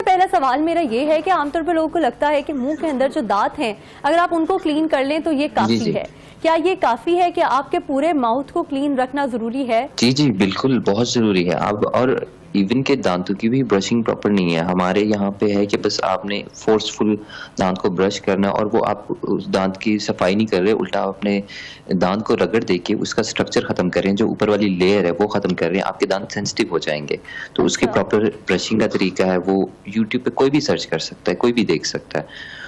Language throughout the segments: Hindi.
पहला सवाल मेरा ये है कि आमतौर पर लोगों को लगता है कि मुंह के अंदर जो दांत हैं अगर आप उनको क्लीन कर लें तो ये काफी है। क्या ये काफी है कि आपके पूरे माउथ को क्लीन रखना जरूरी है? जी जी बिल्कुल, बहुत जरूरी है। अब और इवन के दांतों की भी ब्रशिंग प्रॉपर नहीं है। हमारे यहाँ पे है कि बस आपने फोर्सफुल दांत को ब्रश करना और वो आप उस दांत की सफाई नहीं कर रहे, उल्टा अपने दांत को रगड़ देके उसका स्ट्रक्चर खत्म कर रहे हैं, जो ऊपर वाली लेयर है वो खत्म कर रहे हैं, आपके दांत सेंसिटिव हो जाएंगे। तो उसके प्रॉपर ब्रशिंग का तरीका है वो यूट्यूब पे कोई भी सर्च कर सकता है, कोई भी देख सकता है।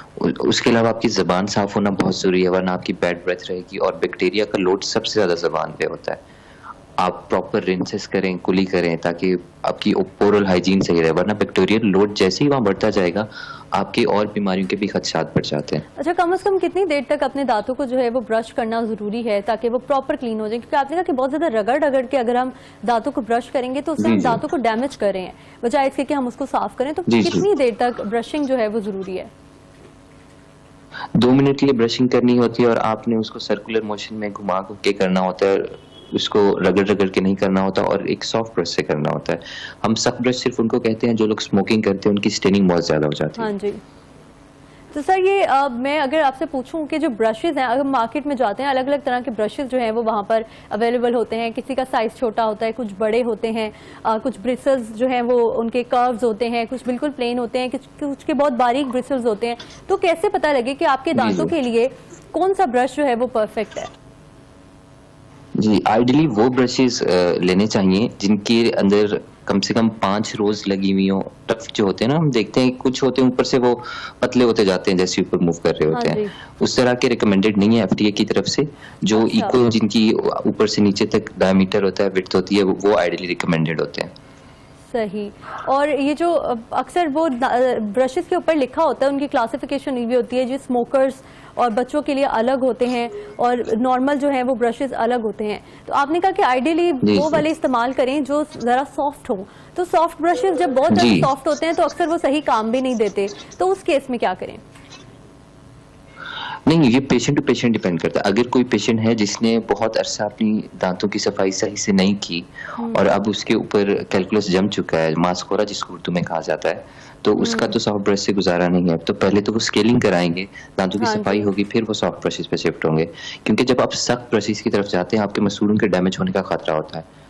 उसके अलावा आपकी जबान साफ होना बहुत जरूरी है, वरना आपकी बैड ब्रेथ रहेगी और बैक्टीरिया का लोड सबसे ज्यादा जबान पे होता है। आप प्रॉपर रिंसेस करें, कुली करें, ताकि आपकी ओरल हाइजीन सही रहे, वरना बैक्टीरियल लोड जैसे ही वहां बढ़ता जाएगा आपके और बीमारियों के भी खदशात बढ़ जाते हैं। अच्छा, कम से कम कितनी देर तक अपने दांतों को जो है वो ब्रश करना जरूरी है ताकि वो प्रॉपर क्लीन हो जाए? क्योंकि आपने कहा कि बहुत ज्यादा रगड़ रगड़ के अगर हम दांतों को ब्रश करेंगे तो उससे हम दांतों को डैमेज कर रहे हैं, बजाय इसके कि हम उसको साफ करें। तो कितनी देर तक ब्रशिंग जो है वो जरूरी है? 2 मिनट के लिए ब्रशिंग करनी होती है और आपने उसको सर्कुलर मोशन में घुमा के करना होता है, उसको रगड़ रगड़ के नहीं करना होता और एक सॉफ्ट ब्रश से करना होता है। हम सख्त ब्रश सिर्फ उनको कहते हैं जो लोग स्मोकिंग करते हैं, उनकी स्टेनिंग बहुत ज्यादा हो जाती है। हाँ जी। तो सर ये मैं अगर आपसे पूछूं कि जो ब्रशेज हैं, अगर मार्केट में जाते हैं अलग अलग तरह के ब्रशेज जो हैं वो वहाँ पर अवेलेबल होते हैं, किसी का साइज छोटा होता है, कुछ बड़े होते हैं, कुछ ब्रिसल्स जो हैं वो उनके कर्व्स होते हैं, कुछ बिल्कुल प्लेन होते हैं, कुछ के बहुत बारीक ब्रिसल्स होते हैं। तो कैसे पता लगे कि आपके दांतों के लिए कौन सा ब्रश जो है वो परफेक्ट है? जी, आइडियली वो ब्रशेस लेने चाहिए जिनके अंदर कम से कम 5 रोज लगी हुई हो। टफ जो होते हैं ना, हम देखते हैं कुछ होते हैं ऊपर से वो पतले होते जाते हैं जैसे ऊपर मूव कर रहे होते हैं, उस तरह के रिकमेंडेड नहीं है एफडीए की तरफ से। जो इक्वल जिनकी ऊपर से नीचे तक डायमीटर होता है, विड्थ होती है, वो आइडियली रिकमेंडेड होते हैं। सही। और ये जो अक्सर वो ब्रशेस के ऊपर लिखा होता है उनकी क्लासिफिकेशन ये भी होती है, जो स्मोकर्स और बच्चों के लिए अलग होते हैं और नॉर्मल जो है वो ब्रशेस अलग होते हैं। तो आपने कहा कि आइडियली वो वाले इस्तेमाल करें जो जरा सॉफ्ट हो। तो सॉफ्ट ब्रशेस जब बहुत ज्यादा सॉफ्ट होते हैं तो अक्सर वो सही काम भी नहीं देते, तो उस केस में क्या करें? नहीं, ये पेशेंट टू पेशेंट डिपेंड करता है। अगर कोई पेशेंट है जिसने बहुत अरसा अपनी दांतों की सफाई सही से नहीं की और अब उसके ऊपर कैलकुलस जम चुका है, मास्कोरा जिसको उर्दू में कहा जाता है, तो उसका तो सॉफ्ट ब्रश से गुजारा नहीं है। तो पहले तो वो स्केलिंग कराएंगे, दांतों की सफाई होगी, फिर वो सॉफ्ट ब्रशेस पे शिफ्ट होंगे, क्योंकि जब आप सख्त ब्रशेस की तरफ जाते हैं आपके मसूड़ों के डैमेज होने का खतरा होता है।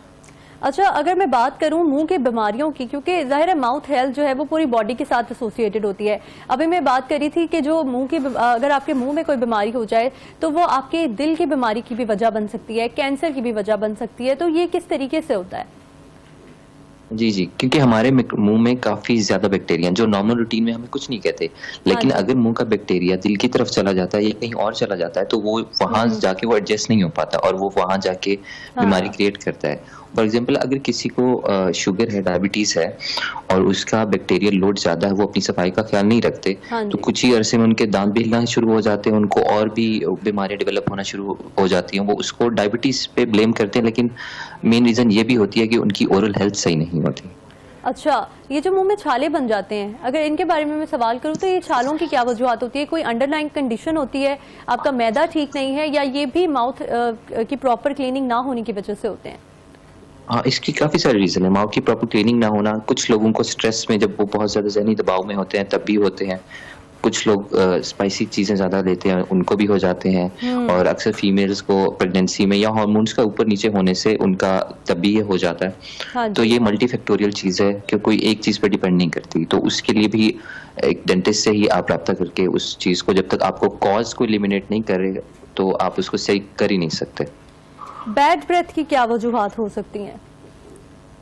अच्छा, अगर मैं बात करूं मुंह के बीमारियों की, क्योंकि जाहिर है माउथ हेल्थ जो है वो पूरी बॉडी के साथ एसोसिएटेड होती है। अभी मैं बात करी थी कि जो मुंह की अगर आपके मुंह में कोई बीमारी हो जाए तो वो आपके दिल की बीमारी की भी वजह बन सकती है, कैंसर की भी वजह बन सकती है। तो ये किस तरीके से होता है? जी जी, क्योंकि हमारे मुंह में काफी ज्यादा बैक्टीरिया जो नॉर्मल रूटीन में हमें कुछ नहीं कहते, लेकिन अगर मुंह का बैक्टीरिया दिल की तरफ चला जाता है या कहीं और चला जाता है तो वो वहां जाके वो एडजस्ट नहीं हो पाता और वो वहां जाके बीमारी क्रिएट करता है। फॉर एग्जाम्पल, अगर किसी को शुगर है, डायबिटीज है और उसका बैक्टीरियल लोड ज्यादा है, वो अपनी सफाई का ख्याल नहीं रखते, तो कुछ ही अरसे में उनके दांत भी हिलना शुरू हो जाते हैं, उनको और भी बीमारियां डेवलप होना शुरू हो जाती हैं। वो उसको डायबिटीज पे ब्लेम करते हैं, लेकिन मेन रीजन ये भी होती है कि उनकी ओरल हेल्थ सही नहीं होती। अच्छा, ये जो मुंह में छाले बन जाते हैं, अगर इनके बारे में मैं सवाल करूं तो ये छालों की क्या वजूहत होती है? कोई अंडरलाइन कंडीशन होती है, आपका मैदा ठीक नहीं है, या ये भी माउथ की प्रॉपर क्लीनिंग ना होने की वजह से होते हैं? हाँ, इसकी काफी सारे रीजन है। माउथ की प्रॉपर क्लीनिंग ना होना, कुछ लोगों को स्ट्रेस में जब वो बहुत ज्यादा ज़हनी दबाव में होते हैं तब भी होते हैं, कुछ लोग स्पाइसी चीजें ज्यादा लेते हैं उनको भी हो जाते हैं, और अक्सर फीमेल्स को प्रेगनेंसी में या हार्मोन्स का ऊपर नीचे होने से उनका तब भी ये हो जाता है। हाँ, तो ये मल्टीफैक्टोरियल चीज है कि कोई एक चीज पर डिपेंड नहीं करती। तो उसके लिए भी एक डेंटिस्ट से ही आप रब्ता करके उस चीज को, जब तक आपको कॉज को एलिमिनेट नहीं करे तो आप उसको सही कर ही नहीं सकते। बैड ब्रेथ की क्या वजूहात हो सकती हैं?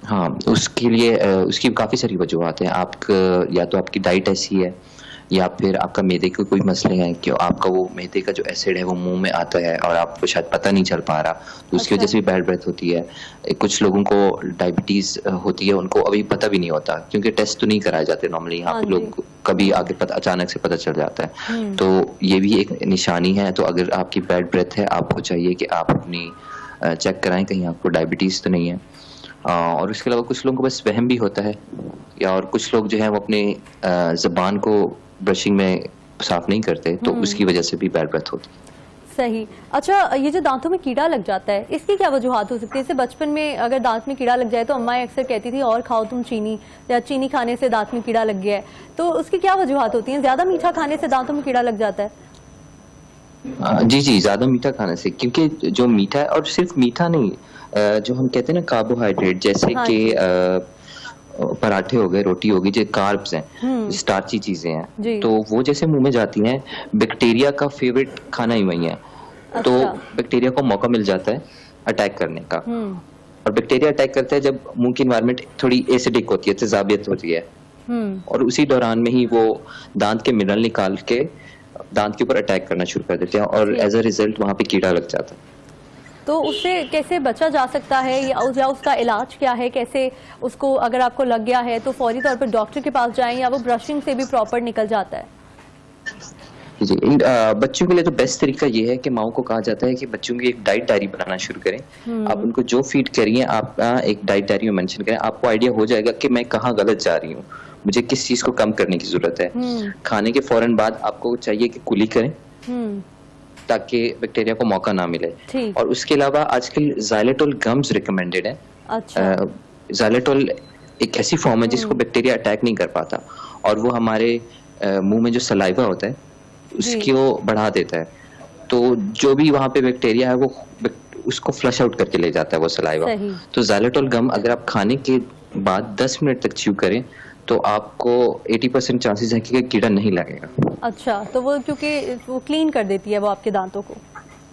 हाँ, उसके लिए उसकी काफी सारी वजूहात हैं। आप या तो आपकी डाइट ऐसी है, या फिर आपका मैदे के कोई मसले हैं कि आपका वो मैदे का जो एसिड है वो मुंह में आता है और आपको शायद पता नहीं चल पा रहा, तो उसकी वजह से भी बैड ब्रेथ होती है। कुछ लोगों को डायबिटीज होती है, उनको अभी पता भी नहीं होता क्योंकि टेस्ट तो नहीं कराए जाते नॉर्मली। यहाँ पे लोग कभी आगे अचानक से पता चल जाता है, तो ये भी एक निशानी है। तो अगर आपकी बैड ब्रेथ है, आपको चाहिए कि आप अपनी चेक कराएं कहीं आपको डायबिटीज तो नहीं है। और उसके अलावा कुछ लोगों को बस वहम भी होता है, या और कुछ लोग जो है वो अपने जबान को ब्रशिंग में साफ नहीं करते, तो उसकी वजह से भी बैड ब्रेथ होती है। सही। अच्छा, ये जो दांतों में कीड़ा लग जाता है, इसकी क्या वजूहात हो सकती है? जैसे बचपन में अगर दांत में कीड़ा लग जाए तो अम्माएं अक्सर कहती थी और खाओ तुम चीनी, या चीनी खाने से दांत में कीड़ा लग गया है, तो उसकी क्या वजूहात होती हैं? ज्यादा मीठा खाने से दांतों में कीड़ा लग जाता है? जी जी, ज्यादा मीठा खाने से, क्योंकि जो मीठा है, और सिर्फ मीठा नहीं, जो हम कहते हैं ना कार्बोहाइड्रेट, जैसे हाँ कि जी। पराठे हो गए, रोटी होगी, जो कार्ब्स हैं, हम्म। स्टार्ची चीजें हैं, जी। तो वो जैसे मुंह में जाती हैं, बैक्टीरिया का फेवरेट खाना ही वही है। तो अच्छा। बैक्टीरिया को मौका मिल जाता है अटैक करने का, हम्म। और बैक्टीरिया अटैक करता है जब मुंह की एनवायरनमेंट थोड़ी एसिडिक होती है, तेजाबियत होती है, हम्म। और उसी दौरान में ही वो दांत के मिनरल निकाल के दांत के ऊपर अटैक करना शुरू कर देते हैं, और ठीक। एज अ रिजल्ट वहां पे कीड़ा लग जाता है। तो उससे कैसे बचा जा सकता है, या उसका इलाज क्या है? कैसे उसको, अगर आपको लग गया है तो फौरी तौर पर डॉक्टर के पास जाएं, या वो ब्रशिंग से भी प्रॉपर निकल जाता है? जी, बच्चों के लिए तो बेस्ट तरीका ये है कि माओ को कहा जाता है कि बच्चों की एक डाइट डायरी बनाना शुरू करें। आप उनको जो फीड करिए, आप एक डाइट डायरी में मेंशन करें, आपको आइडिया हो जाएगा कि मैं कहाँ गलत जा रही हूँ, मुझे किस चीज को कम करने की जरूरत है। खाने के फौरन बाद आपको चाहिए कि कुली करें, ताकि बैक्टीरिया को मौका ना मिले। ठीक। और उसके अलावा आजकल ज़ाइलेटोल गम्स रिकमेंडेड है। अच्छा। ज़ाइलेटोल एक ऐसी फॉर्म है जिसको बैक्टीरिया अटैक नहीं कर पाता, और वो हमारे मुंह में जो सलाइवा होता है उसको बढ़ा देता है। तो जो भी वहाँ पे बैक्टीरिया है वो उसको फ्लश आउट करके ले जाता है वो सलाइवा। सही। तो ज़ाइलेटोल गम अगर आप खाने के बाद 10 मिनट तक च्यू करें तो आपको 80% चांसेस है कि कीड़ा नहीं लगेगा। अच्छा, तो वो क्योंकि वो क्लीन कर देती है वो आपके दांतों को।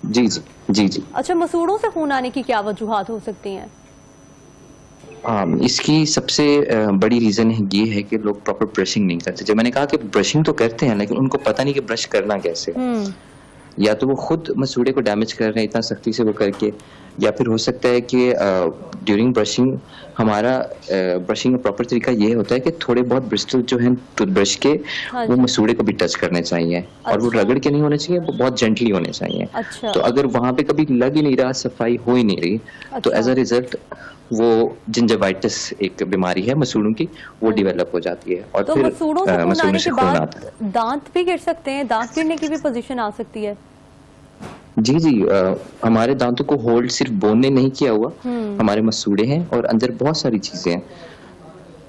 जी जी जी जी। अच्छा, मसूड़ों से खून आने की क्या वजूहात हो सकती हैं? इसकी सबसे बड़ी रीजन ये है कि लोग प्रॉपर ब्रशिंग नहीं करते। जब मैंने कहा कि ब्रशिंग तो करते हैं, लेकिन उनको पता नहीं कि ब्रश करना कैसे है। या तो वो खुद मसूड़े को डैमेज कर रहे हैं इतना सख्ती से वो करके, या फिर हो सकता है कि ड्यूरिंग ब्रशिंग हमारा ब्रशिंग का प्रॉपर तरीका ये होता है कि थोड़े बहुत ब्रिस्टल जो है टूथब्रश के, हाँ वो जी। मसूड़े को भी टच करने चाहिए, और वो अच्छा। रगड़ के नहीं होने चाहिए, वो बहुत जेंटली होने चाहिए। अच्छा। तो अगर वहां पे कभी लग ही नहीं रहा, सफाई हो ही नहीं रही, तो अच्छा। एज अ रिजल्ट वो जिंजवाइटिस एक बीमारी है मसूड़ों की, वो डेवलप हो जाती है, और तो फिर मसूड़ों से खून मसूड़ों आने से के खून बाद आता है। दांत भी गिर सकते हैं? दांत गिरने की भी पोजीशन आ सकती है? जी जी, हमारे दांतों को होल्ड सिर्फ बोन ने नहीं किया हुआ, हमारे मसूड़े हैं और अंदर बहुत सारी चीजें हैं।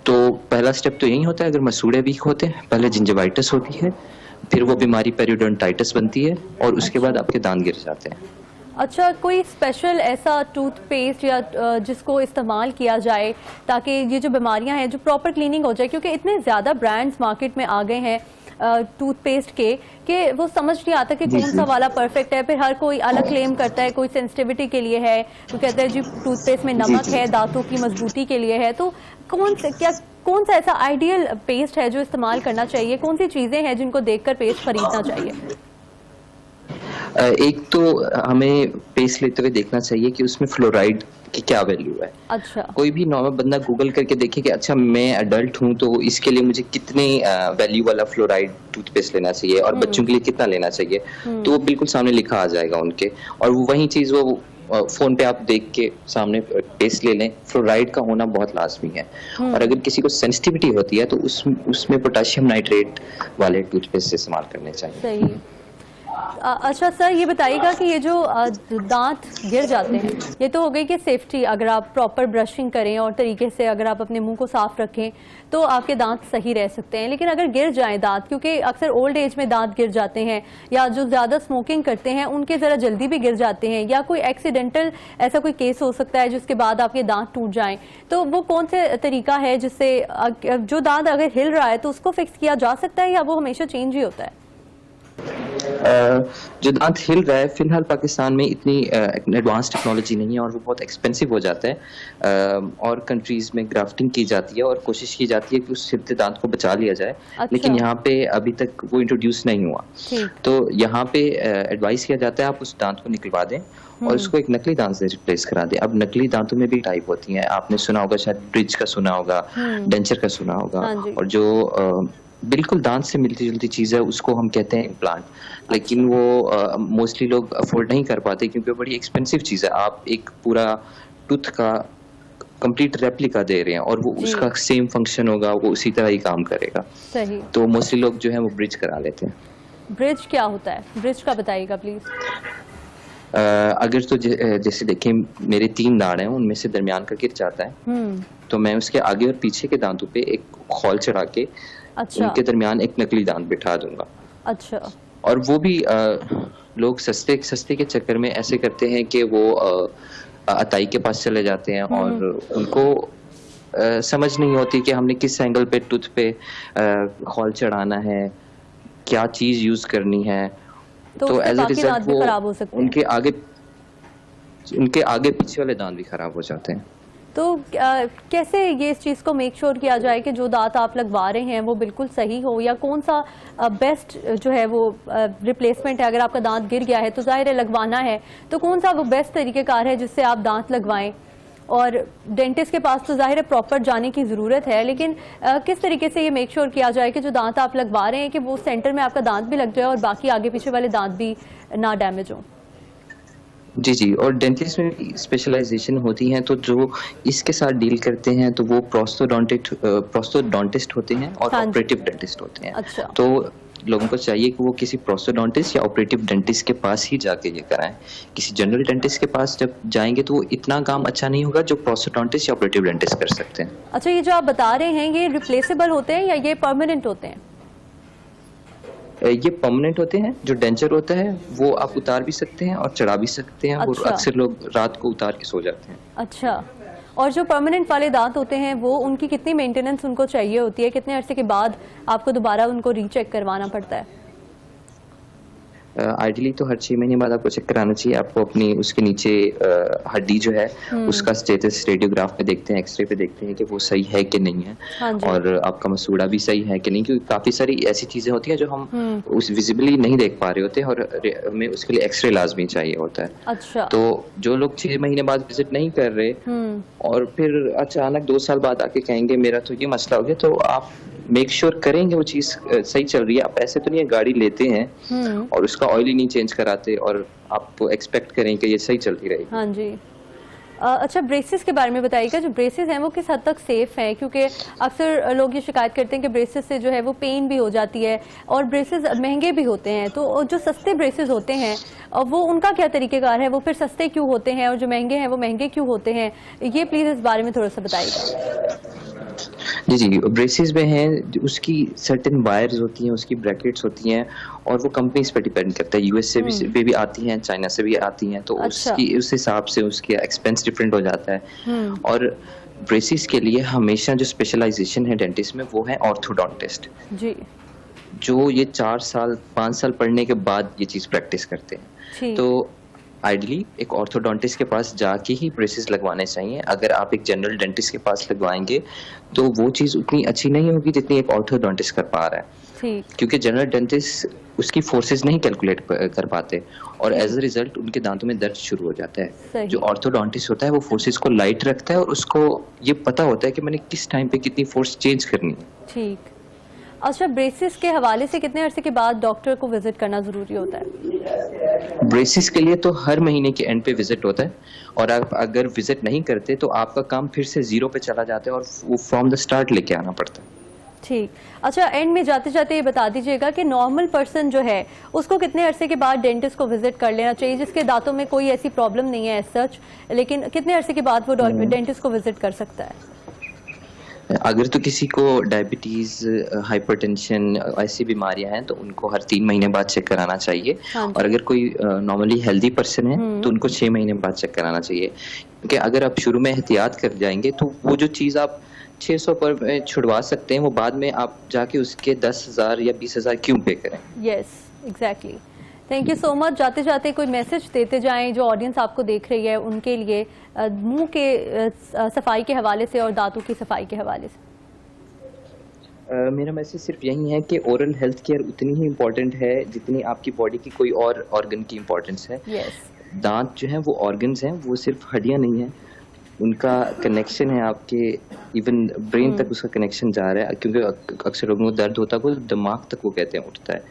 तो पहला स्टेप तो यही होता है, अगर मसूड़े वीक होते हैं, पहले जिंजवाइटिस होती है, फिर वो बीमारी पेरियोडोंटाइटिस बनती है, और उसके बाद आपके दांत गिर जाते हैं। अच्छा, कोई स्पेशल ऐसा टूथपेस्ट या जिसको इस्तेमाल किया जाए ताकि ये जो बीमारियां हैं, जो प्रॉपर क्लीनिंग हो जाए? क्योंकि इतने ज़्यादा ब्रांड्स मार्केट में आ गए हैं टूथपेस्ट के, कि वो समझ नहीं आता कि कौन सा वाला परफेक्ट है। फिर हर कोई अलग क्लेम करता है, कोई सेंसिटिविटी के लिए है, तो कहता है जी टूथपेस्ट में नमक है, दांतों की मजबूती के लिए है। तो कौन सा ऐसा आइडियल पेस्ट है जो इस्तेमाल करना चाहिए? कौन सी चीज़ें हैं जिनको देखकर पेस्ट खरीदना चाहिए? एक तो हमें पेस्ट लेते हुए देखना चाहिए कि उसमें फ्लोराइड की क्या वैल्यू है। अच्छा। कोई भी नॉर्मल बंदा गूगल करके देखे कि अच्छा मैं अडल्ट हूँ तो इसके लिए मुझे कितने वैल्यू वाला फ्लोराइड टूथपेस्ट लेना चाहिए, और बच्चों के लिए कितना लेना चाहिए, तो वो बिल्कुल सामने लिखा आ जाएगा उनके, और वो वही चीज वो फोन पे आप देख के सामने पेस्ट ले लें। फ्लोराइड का होना बहुत लाजमी है, और अगर किसी को सेंसिटिविटी होती है तो उसमें पोटेशियम नाइट्रेट वाले टूथपेस्ट इस्तेमाल करने चाहिए। सही। अच्छा सर, ये बताइएगा कि ये जो दांत गिर जाते हैं, ये तो हो गई कि सेफ्टी, अगर आप प्रॉपर ब्रशिंग करें और तरीके से अगर आप अपने मुंह को साफ रखें तो आपके दांत सही रह सकते हैं। लेकिन अगर गिर जाएं दांत, क्योंकि अक्सर ओल्ड एज में दांत गिर जाते हैं, या जो ज़्यादा स्मोकिंग करते हैं उनके ज़रा जल्दी भी गिर जाते हैं, या कोई एक्सीडेंटल ऐसा कोई केस हो सकता है जिसके बाद आपके दांत टूट जाएं, तो वो कौन से तरीका है जिससे जो दांत अगर हिल रहा है तो उसको फिक्स किया जा सकता है, या वो हमेशा चेंज ही होता है? जो दांत हिल रहा है, फिलहाल पाकिस्तान में इतनी एडवांस टेक्नोलॉजी नहीं है, और वो बहुत एक्सपेंसिव हो जाता है, और कंट्रीज में ग्राफ्टिंग की जाती है और कोशिश की जाती है कि उस हिलते दांत को बचा लिया जाए। अच्छा। लेकिन यहाँ पे अभी तक वो इंट्रोड्यूस नहीं हुआ। तो यहाँ पे एडवाइस किया जाता है आप उस दांत को निकलवा दें और उसको एक नकली दांत से रिप्लेस करा दें। अब नकली दांतों में भी टाइप होती हैं, आपने सुना होगा, शायद ब्रिज का सुना होगा, डेंचर का सुना होगा, और जो बिल्कुल दांत से मिलती जुलती चीज है उसको हम कहते हैं इम्प्लांट। लेकिन वो मोस्टली लोग अफोर्ड नहीं कर पाते क्योंकि वो बड़ी एक्सपेंसिव चीज है। आप एक पूरा टूथ का कंप्लीट रेप्लिका दे रहे हैं, और वो उसका सेम फंक्शन होगा, वो उसी तरह ही काम करेगा। सही। तो मोस्टली लोग जो है वो ब्रिज करा लेते हैं। ब्रिज क्या होता है, ब्रिज का बताइएगा प्लीज। अगर तो जैसे देखें मेरे 3 दांत हैं, उनमें से दरमियान का गिर जाता है तो मैं उसके आगे और पीछे के दांतों पे एक खौल चढ़ा के अच्छा उनके दरमियान एक नकली दांत बिठा दूंगा। अच्छा और वो भी लोग सस्ते के चक्कर में ऐसे करते हैं कि वो अताई के पास चले जाते हैं और उनको समझ नहीं होती कि हमने किस एंगल पे टूथ पे खौल चढ़ाना है, क्या चीज यूज करनी है। तो तो उससे एज अ बाकी दांत रिजल्ट भी वो खराब हो सकते हैं। उनके आगे पीछे वाले दांत भी खराब हो जाते हैं। तो कैसे ये इस चीज़ को मेक श्योर किया जाए कि जो दांत आप लगवा रहे हैं वो बिल्कुल सही हो, या कौन सा बेस्ट जो है वो रिप्लेसमेंट है? अगर आपका दांत गिर गया है तो जाहिर है लगवाना है, तो कौन सा वो बेस्ट तरीक़ेकार है जिससे आप दांत लगवाएं? और डेंटिस्ट के पास तो जाहिर है प्रॉपर जाने की ज़रूरत है, लेकिन किस तरीके से ये मेक श्योर किया जाए कि जो दांत आप लगवा रहे हैं कि वो सेंटर में आपका दांत भी लग जाए और बाकी आगे पीछे वाले दांत भी ना डैमेज हों? जी, और डेंटिस्ट में स्पेशलाइजेशन होती हैं, तो जो इसके साथ डील करते हैं तो वो प्रोस्थोडोंटिस्ट होते हैं और हाँ जी। ऑपरेटिव डेंटिस्ट होते हैं। अच्छा। तो लोगों को चाहिए कि वो किसी प्रोस्थोडोंटिस्ट या ऑपरेटिव डेंटिस्ट के पास ही जाके ये कराएं। किसी जनरल डेंटिस्ट के पास जब जाएंगे तो वो इतना काम अच्छा नहीं होगा जो प्रोस्थोडोंटिस्ट या ऑपरेटिव डेंटिस्ट कर सकते हैं। अच्छा, ये जो आप बता रहे हैं ये रिप्लेसेबल होते हैं या ये परमानेंट होते हैं? ये परमानेंट होते हैं। जो डेंचर होता है वो आप उतार भी सकते हैं और चढ़ा भी सकते हैं। और अच्छा। अक्सर लोग रात को उतार के सो जाते हैं। अच्छा, और जो परमानेंट वाले दांत होते हैं वो उनकी कितनी मेंटेनेंस उनको चाहिए होती है? कितने अरसे के बाद आपको दोबारा उनको रीचेक करवाना पड़ता है? आइडियली तो हर 6 महीने बाद आपको चेक कराना चाहिए। आपको अपनी उसके नीचे हड्डी जो है उसका स्टेटस रेडियोग्राफ में देखते हैं, एक्सरे पे देखते हैं कि वो सही है कि नहीं है। हाँ जी। और आपका मसूड़ा भी सही है कि नहीं, क्योंकि काफी सारी ऐसी चीजें होती हैं जो हम उस विजिबली नहीं देख पा रहे होते हैं और हमें उसके लिए एक्सरे लाजमी चाहिए होता है। अच्छा। तो जो लोग 6 महीने बाद विजिट नहीं कर रहे और फिर अचानक 2 साल बाद आके कहेंगे मेरा तो ये मसला हो गया, तो आप मेक श्योर करेंगे वो चीज सही चल रही है। आप ऐसे तो नहीं है गाड़ी लेते हैं और उसका ऑयल ही नहीं चेंज कराते और आप एक्सपेक्ट करें कि ये सही चलती रहेगी। हाँ जी। अच्छा, ब्रेसेस के बारे में बताइएगा। जो ब्रेसेस हैं वो किस हद तक सेफ हैं? क्योंकि अक्सर लोग ये शिकायत करते हैं कि ब्रेसेस से जो है वो पेन भी हो जाती है और ब्रेसेस महंगे भी होते हैं। तो जो सस्ते ब्रेसेस होते हैं वो उनका क्या तरीकेकार है? वो फिर सस्ते क्यों होते हैं और जो महंगे हैं वो महंगे क्यों होते हैं? ये प्लीज इस बारे में थोड़ा सा बताइएगा। जी, ब्रेसेस में हैं उसकी सर्टेन वायर्स होती हैं, उसकी ब्रैकेट्स होती हैं और वो कंपनीज पे डिपेंड करता है। यूएस से भी आती हैं, चाइना से भी आती हैं, तो अच्छा। उसकी उस हिसाब से उसके एक्सपेंस डिफरेंट हो जाता है। और ब्रेसेस के लिए हमेशा जो स्पेशलाइजेशन है डेंटिस्ट में वो है ऑर्थोडोंटिस्ट, जी। जो ये 4 साल 5 साल पढ़ने के बाद ये चीज प्रैक्टिस करते हैं। ठीक। तो आइडियली एक ऑर्थोडोंटिस्ट के पास जाके ही ब्रेसेस लगवाने चाहिए। अगर आप एक जनरल डेंटिस्ट के पास लगवाएंगे तो वो चीज उतनी अच्छी नहीं होगी जितनी एक ऑर्थोडोंटिस्ट कर पा रहा है। ठीक। क्योंकि जनरल डेंटिस्ट उसकी फोर्सेस नहीं कैलकुलेट कर पाते और एज अ रिजल्ट उनके दांतों में दर्द शुरू हो जाता है। सही। जो ऑर्थोडोंटिस्ट होता है वो फोर्सेस को लाइट रखता है और उसको ये पता होता है कि मैंने किस टाइम पे कितनी फोर्स चेंज करनी है। ठीक। अच्छा, ब्रेसेस के हवाले से कितने अरसे के बाद डॉक्टर को विजिट करना जरूरी होता है? ब्रेसेस के लिए तो हर महीने के एंड पे विजिट होता है और आप अगर विजिट नहीं करते तो आपका काम फिर से 0 पे चला जाता है और वो फ्रॉम द स्टार्ट लेके आना पड़ता है। ठीक। अच्छा, एंड में जाते जाते ये बता दीजिएगा कि नॉर्मल पर्सन जो है उसको कितने अरसे के बाद डेंटिस्ट को विजिट कर लेना चाहिए, जिसके दांतों में कोई ऐसी प्रॉब्लम नहीं है एज सच, लेकिन कितने अरसे के बाद वो डेंटिस्ट को विजिट कर सकता है? अगर तो किसी को डायबिटीज, हाइपरटेंशन ऐसी बीमारियां हैं तो उनको हर 3 महीने बाद चेक कराना चाहिए। हाँ जी। और अगर कोई नॉर्मली हेल्दी पर्सन है तो उनको 6 महीने बाद चेक कराना चाहिए। क्योंकि अगर आप शुरू में एहतियात कर जाएंगे तो वो जो चीज़ आप 600 पर छुड़वा सकते हैं वो बाद में आप जाके उसके 10,000 या 20,000 क्यों पे करें। Yes, exactly. Thank you so much. जाते जाते कोई मैसेज देते जाएं जो ऑडियंस आपको देख रही है उनके लिए, मुंह के सफाई के हवाले से और दांतों की सफाई के हवाले से। मेरा मैसेज सिर्फ यही है कि ओरल हेल्थ केयर उतनी ही इम्पोर्टेंट है जितनी आपकी बॉडी की कोई और ऑर्गन की इम्पोर्टेंस है। यस। दांत जो हैं वो ऑर्गन्स हैं, वो सिर्फ हड्डियां नहीं हैं। उनका कनेक्शन है आपके इवन ब्रेन तक उसका कनेक्शन जा रहा है। क्योंकि अक्सर लोगों को दर्द होता है वो दिमाग तक वो कहते हैं उठता है।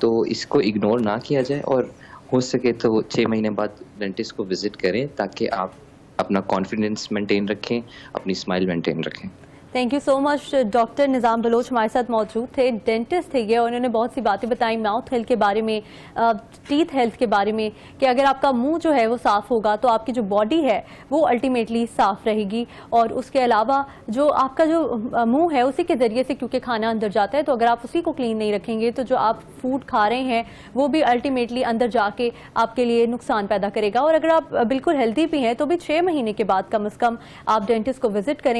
तो इसको इग्नोर ना किया जाए और हो सके तो 6 महीने बाद डेंटिस्ट को विजिट करें ताकि आप अपना कॉन्फिडेंस मेंटेन रखें, अपनी स्माइल मेंटेन रखें। Thank you so much. Doctor Nizam Baloch हमारे साथ मौजूद थे, डेंटिस्ट थे ये, और उन्होंने बहुत सी बातें बताई माउथ हेल्थ के बारे में, टीथ हेल्थ के बारे में, कि अगर आपका मुंह जो है वो साफ़ होगा तो आपकी जो बॉडी है वो अल्टीमेटली साफ़ रहेगी। और उसके अलावा जो आपका जो मुंह है उसी के ज़रिए से क्योंकि खाना अंदर जाता है, तो अगर आप उसी को क्लीन नहीं रखेंगे तो जो आप फूड खा रहे हैं वो भी अल्टीमेटली अंदर जाके आपके लिए नुकसान पैदा करेगा। और अगर आप बिल्कुल हेल्दी भी हैं तो भी 6 महीने के बाद कम से कम आप डेंटिस्ट को विजिट करें।